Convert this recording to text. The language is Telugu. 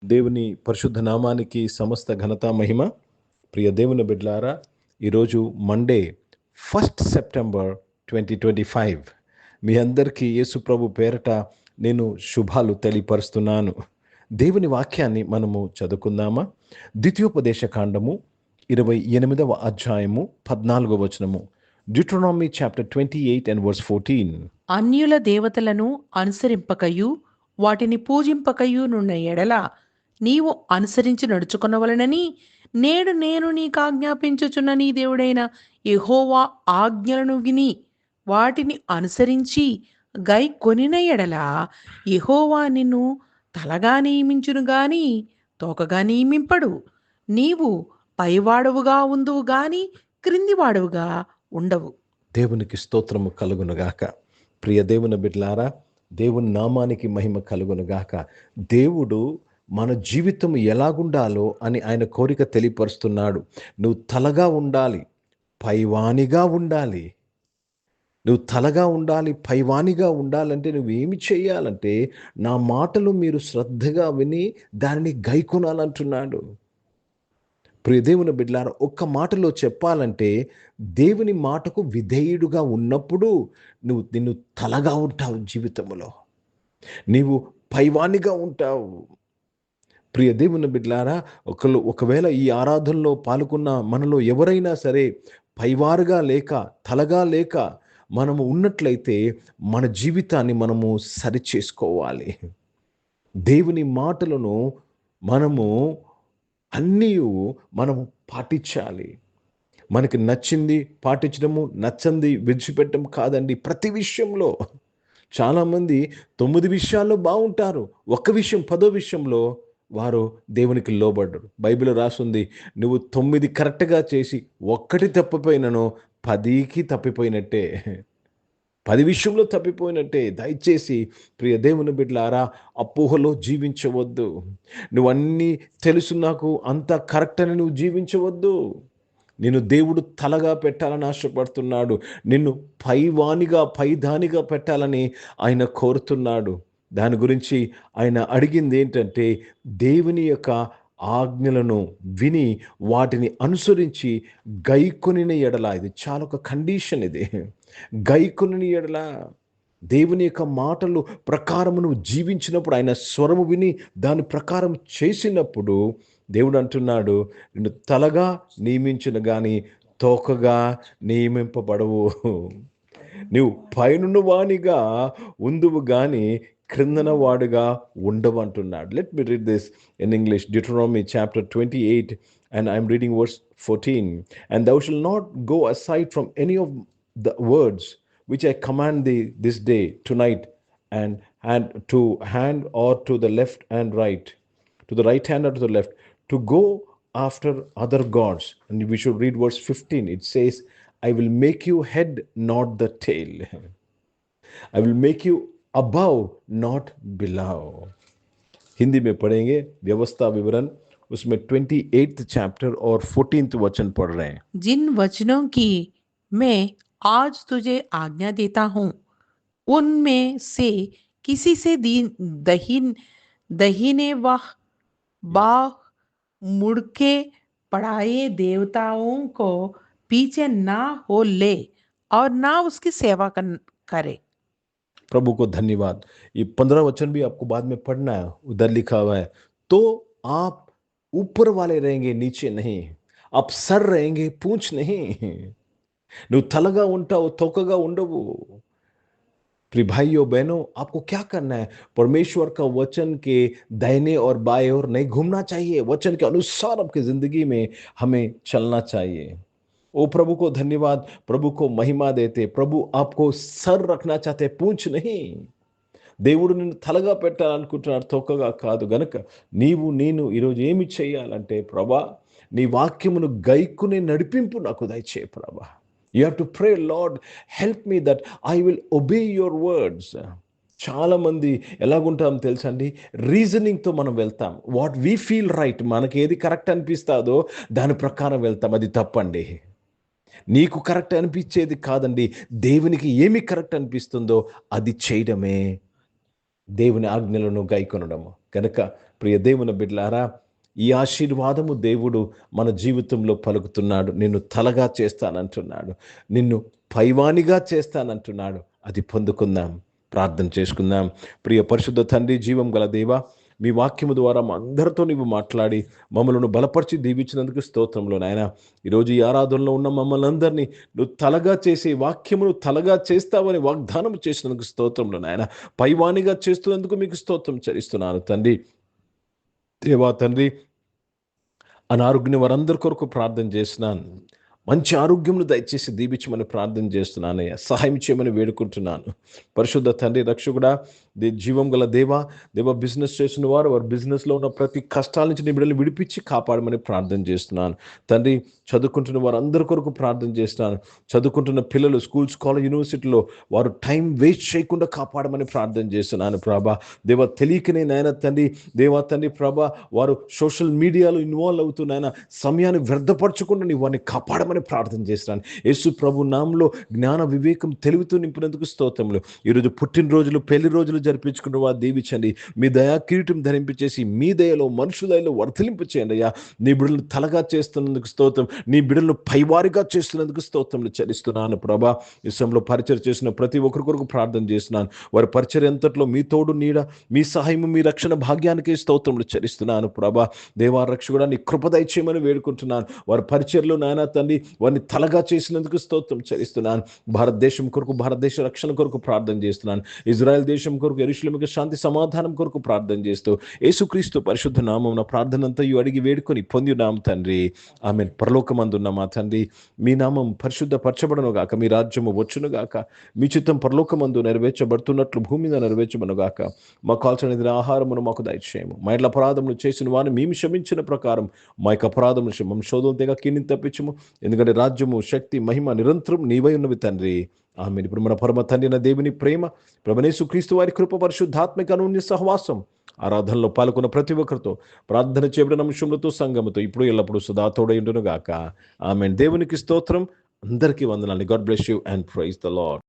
దేవుని పరిశుద్ధ నామానికి సమస్త ఘనత మహిమ. ప్రియ దేవుని బిడ్డలారా, ఈరోజు మండే 1 సెప్టెంబర్ 2025. మీ అందరికీ యేసు ప్రభు పేరట నేను శుభాలు తెలియపరుస్తున్నాను. దేవుని వాక్యాన్ని మనము చదువుకుందామా? ద్వితీయోపదేశ కాండము 28వ అధ్యాయము 14వ వచనము. డ్యూటోనామీ చాప్టర్ 28 and verse 14. అన్యుల దేవతలను అనుసరింపకయు వాటిని పూజింపకయు నున్న ఎడల నీవు అనుసరించి నడుచుకొనవలనని నేడు నేను నీకు ఆజ్ఞాపించుచున్న నీ దేవుడైన యెహోవా ఆజ్ఞలను విని వాటిని అనుసరించి గై కొనిన ఎడల యెహోవా నిన్ను తలగా నియమించును గాని తోకగా నియమింపడు. నీవు పైవాడవుగా ఉందువు గాని క్రిందివాడవుగా ఉండవు. దేవునికి స్తోత్రము కలుగునుగాక. ప్రియ దేవుని బిడ్డలారా, దేవుని నామానికి మహిమ కలుగునుగాక. దేవుడు మన జీవితం ఎలాగుండాలో అని ఆయన కోరిక తెలియపరుస్తున్నాడు. నువ్వు తలగా ఉండాలి, పైవానిగా ఉండాలి. నువ్వు తలగా ఉండాలి, పైవానిగా ఉండాలంటే నువ్వేమి చేయాలంటే నా మాటలు మీరు శ్రద్ధగా విని దానిని గైకొనాలంటున్నాడు. ప్రియ దేవుని బిడ్డలారా, ఒక్క మాటలో చెప్పాలంటే దేవుని మాటకు విధేయుడుగా ఉన్నప్పుడు నిన్ను తలగా ఉంటావు, జీవితంలో నీవు పైవానిగా ఉంటావు. ప్రియ దేవుని బిడ్డలారా, ఒకవేళ ఈ ఆరాధనలో పాల్గొన్న మనలో ఎవరైనా సరే పైవారుగా లేక తలగా లేక మనము ఉన్నట్లయితే మన జీవితాన్ని మనము సరిచేసుకోవాలి. దేవుని మాటలను మనము అన్నీ మనము పాటించాలి. మనకి నచ్చింది పాటించడము, నచ్చంది విడిచిపెట్టడం కాదండి. ప్రతి విషయంలో చాలామంది 9 విషయాల్లో బాగుంటారు, ఒక్క విషయం 10వ విషయంలో వారు దేవునికి లోబడ్డరు. బైబిల్ రాసుంది, నువ్వు 9 కరెక్ట్గా చేసి ఒక్కటి తప్పిపోయినను 10కి తప్పిపోయినట్టే, 10 విషయంలో తప్పిపోయినట్టే. దయచేసి ప్రియ దేవుని బిడ్డలారా, అపోహలో జీవించవద్దు. నువ్వన్నీ తెలుసు, నాకు అంత కరెక్ట్ అని నువ్వు జీవించవద్దు. నిన్ను దేవుడు తలగా పెట్టాలని ఆశపడుతున్నాడు. నిన్ను పైవానిగా పైదానిగా పెట్టాలని ఆయన కోరుతున్నాడు. దాని గురించి ఆయన అడిగింది ఏంటంటే, దేవుని యొక్క ఆజ్ఞలను విని వాటిని అనుసరించి గైకొనిన ఎడల, ఇది చాలా ఒక కండిషన్. ఇది గైకొనిన ఎడల, దేవుని యొక్క మాటలు ప్రకారము నువ్వు జీవించినప్పుడు, ఆయన స్వరము విని దాని ప్రకారం చేసినప్పుడు దేవుడు అంటున్నాడు, నిన్ను తలగా నియమించిన కానీ తోకగా నియమింపబడవు. నువ్వు పైనున్న వానిగా ఉందువు కానీ క్రిందన వాడుగా ఉండవు అంటున్నాడు. Let me read this in English. Deuteronomy chapter 28 and I'm reading verse 14. And thou shalt not go aside from any of the words which I command thee this day, tonight, and to hand or to the left and right, to the right hand or to the left, to go after other gods. And we should read verse 15. It says, I will make you head, not the tail. I will make you above, not below. Hindi में पढ़ेंगे व्यवस्था विवरण, उसमें 28th चैप्टर और 14th वचन पढ़ रहे हैं. जिन वचनों की मैं आज तुझे आज्ञा देता हूँ उनमें से किसी से दहीने व बाह मुड़के पढ़ाए देवताओं को पीछे ना हो ले और ना उसकी सेवा करे. प्रभु को धन्यवाद. ये 15 वचन भी आपको बाद में पढ़ना है. उधर लिखा हुआ है, तो आप ऊपर वाले रहेंगे, नीचे नहीं. आप सर रहेंगे, पूंछ नहीं. నువ్వు తలగా ఉంటావు, తోకగా ఉండవు. प्रिय भाइयों बहनों, आपको क्या करना है? परमेश्वर का वचन के दाहिने और बाएं ओर नहीं घूमना चाहिए. वचन के अनुसार आपकी जिंदगी में हमें चलना चाहिए. ओ प्रभु को धन्यवाद, प्रभु को महिमा देते. प्रभु आपको सर रखना चाहते, पूंछ नहीं. దేవుడు నిన్ను తలగా పెట్టాలనుకుంటున్నాడు, తోకగా కాదు. గనక నేను ఈరోజు ఏమి చేయాలంటే, ప్రభా నీ వాక్యమును గైకునే నడిపింపు నాకు దయచే ప్రభా. You have to pray, Lord, help me that I will obey your words. చాలా మంది ఎలాగుంటాం తెలుసా అండి, రీజనింగ్తో మనం వెళ్తాం. వాట్ వీ ఫీల్ రైట్, మనకి ఏది కరెక్ట్ అనిపిస్తుందో దాని ప్రకారం వెళ్తాం. అది తప్పండి. నీకు కరెక్ట్ అనిపించేది కాదండి, దేవునికి ఏమి కరెక్ట్ అనిపిస్తుందో అది చేయడమే దేవుని ఆజ్ఞలను గైకొనడము. కనుక ప్రియ దేవుని బిడ్డలారా, ఈ ఆశీర్వాదము దేవుడు మన జీవితంలో పలుకుతున్నాడు. నిన్ను తలగా చేస్తానంటున్నాడు, నిన్ను పైవానిగా చేస్తానంటున్నాడు. అది పొందుకుందాం. ప్రార్థన చేసుకుందాం. ప్రియ పరిశుద్ధ తండ్రి, జీవం గల దేవా, మీ వాక్యము ద్వారా మా అందరితో నీవు మాట్లాడి మమ్మల్ని బలపరిచి దీవించినందుకు స్తోత్రంలో నాయన. ఈరోజు ఈ ఆరాధనలో ఉన్న మమ్మల్ని అందరినీ నువ్వు తలగా చేసే వాక్యమును తలగా చేస్తావని వాగ్దానం చేసినందుకు స్తోత్రంలో నాయన. పైవానిగా చేస్తున్నందుకు మీకు స్తోత్రం చెల్లిస్తున్నాను తండ్రి. దేవా తండ్రి, అనారోగ్యం వారందరి కొరకు ప్రార్థన చేస్తున్నాను. మంచి ఆరోగ్యమును దయచేసి దీవించమని ప్రార్థన చేస్తున్నానయ్యా. సహాయం చేయమని వేడుకుంటున్నాను. పరిశుద్ధ తండ్రి, రక్షకుడా, జీవం గల దేవా, బిజినెస్ చేసిన వారు వారి బిజినెస్లో ఉన్న ప్రతి కష్టాల నుంచి నీ బిడ్డలు విడిపించి కాపాడమని ప్రార్థన చేస్తున్నాను తండ్రి. చదువుకుంటున్న వారందరి కొరకు ప్రార్థన చేస్తున్నాను. చదువుకుంటున్న పిల్లలు స్కూల్స్, కాలేజ్, యూనివర్సిటీలో వారు టైం వేస్ట్ చేయకుండా కాపాడమని ప్రార్థన చేస్తున్నాను ప్రభా. దేవా, తెలియకనే నాయన తండ్రి, దేవా తండ్రి ప్రభా, వారు సోషల్ మీడియాలో ఇన్వాల్వ్ అవుతున్నాయన సమయాన్ని వ్యర్థపరచకుండా నీ వారిని కాపాడమని ప్రార్థన చేస్తున్నాను. యేసు ప్రభు నామంలో జ్ఞాన వివేకం తెలివితో నింపినందుకు స్తోత్రములు. ఈరోజు పుట్టినరోజులు, పెళ్లి రోజులు జరిపించుకున్న వారు దీవించండి. మీ దయా కిరీటం ధరింపచేసి మీ దయలో, మనుషుల దయలో వర్ధలింపు చేయండి అయ్యా. నీ బిడ్డలను తలగా చేస్తున్నందుకు స్తోత్రం, నీ బిడ్డలను పైవారిగా చేస్తున్నందుకు స్తోత్రములు చెల్లిస్తున్నాను ప్రభా. ఈ సమయంలో పరిచయం చేసిన ప్రతి ఒక్కరి కొరకు ప్రార్థన చేస్తున్నాను. వారి పరిచయం ఎంతట్లో మీ తోడు నీడ, మీ సహాయము, మీ రక్షణ భాగ్యానికి స్తోత్రములు చెల్లిస్తున్నాను ప్రభా. దేవా రక్షకుడా, నీ కృప దయచేయమని వేడుకుంటున్నాను. వారి పరిచయలో నాయన తండ్రి, వారిని తలగా చేసినందుకు స్తోత్రం చెల్లిస్తున్నాను. భారతదేశం కొరకు, భారతదేశ రక్షణ కొరకు ప్రార్థన చేస్తున్నాను. ఇజ్రాయెల్ దేశం కొరకు, యెరూషలేముకు శాంతి సమాధానం కొరకు ప్రార్థన చేస్తూ యేసుక్రీస్తు పరిశుద్ధ నామమున ప్రార్థన అంతయు అడిగి వేడుకొని పొందినాం తండ్రి. ఆమేన్. పరలోకమందున్న మా తండ్రి, మీ నామం పరిశుద్ధ పరచబడును గాక, మీ రాజ్యము వచ్చును గాక, మీ చిత్తం పరలోకమందు నెరవేర్చబడుతున్నట్లు భూమి మీద నెరవేర్చబడును గాక. మాకు కావాల్సిన ఆహారమును మాకు దయచేయము. మా ఇంట్లో అపరాధములు చేసిన వారిని మేము క్షమించిన ప్రకారం మా యొక్క అపరాధములు క్షమం, శోధన తెగ కీని తప్పించము. ఎందుకంటే రాజ్యము, శక్తి, మహిమ నిరంతరం నీవై ఉన్నవి తండ్రి. ఆమేన్. ఇప్పుడు మన పరమ తండ్రి అయిన దేవుని ప్రేమ, ప్రభువైన యేసుక్రీస్తు వారి కృప, పరిశుద్ధాత్మిక అన్యోన్య సహవాసం ఆరాధనలో పాల్గొన్న ప్రతి ఒక్కరితో, ప్రార్థన చేయబడిన అంశములతో, సంఘముతో ఇప్పుడు ఎల్లప్పుడూ సదా తోడై ఉండును గాక. ఆమేన్. దేవునికి స్తోత్రం. అందరికీ వందనాలు. God bless you and praise the lord.